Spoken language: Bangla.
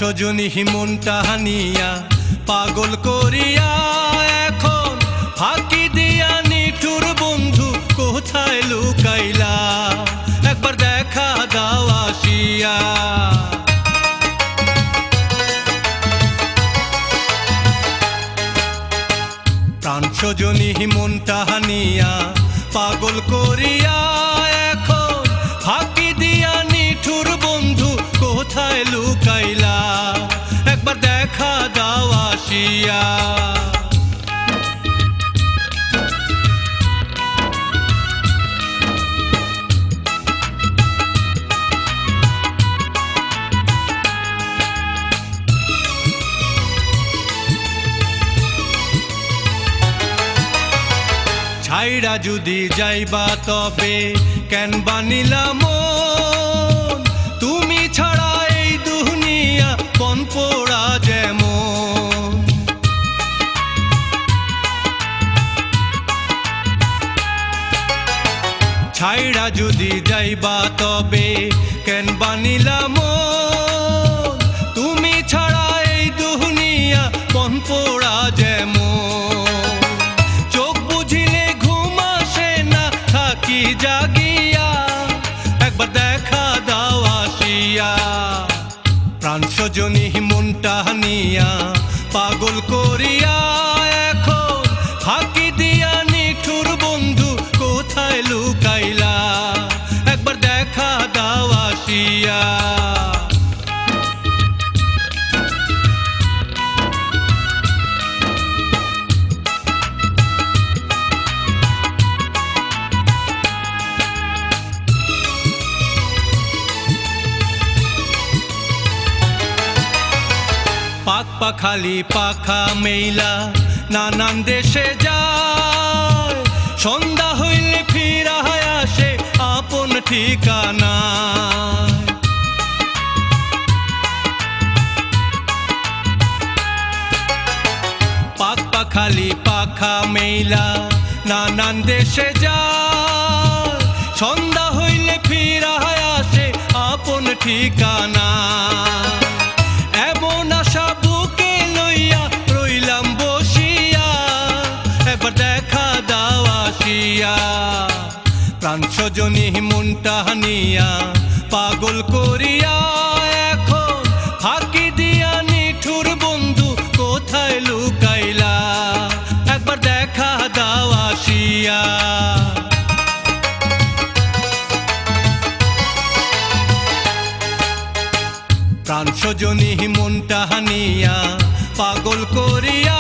সজনী মনটা হানিয়া পাগল করিয়া এখন ফাঁকি দিয়া নিঠুর বন্ধু কোথায় লুকাইলা একবার দেখা দাও আসিয়া প্রাণ সজনী মনটা হানিয়া পাগল করিয়া এখন ফাঁকি দিয়া নিঠুর বন্ধু কোথায় লুকাইলা একবার দেখা দাও আসিয়া ছাইড়া যদি যাইবা তবে কেন বানিলা মন তুমি ছাড়া এই দুনিয়া পন পোড়া যেমন ছাইড়া যদি যাইবা তবে কেন বানিলা মন তুমি ছাড়া এই দুনিয়া পন পোড়া যেমন জাগিয়া একবার দেখা দাও আসিয়া প্রাণ সজনী মনটা হানিয়া পাগল করিয়া এখন ফাঁকি দিয়া নিঠুর বন্ধু কোথায় লুকাইলা একবার দেখা দাও আসিয়া পাক পাখালি পাখা মেইলা নানান দেশে যায় সন্ধ্যা হইলে ফিরা আসে আপন ঠিকানা পাক পাখালি পাখা মেইলা নানান দেশে যায় সন্ধ্যা হইলে ফিরা আসে আপন ঠিকানা এমন আশা বুকে লইয়া রইলাম বসিয়া একবার দেখা দাও আসিয়া প্রাণ সজনী মনটা হানিয়া পাগল করিয়া এখন ফাঁকি দিয়া নিঠুর বন্ধু কোথায় লুকাইলা একবার দেখা দাও আসিয়া প্রাণ সজনী মনটা হানিয়া পাগল করিয়া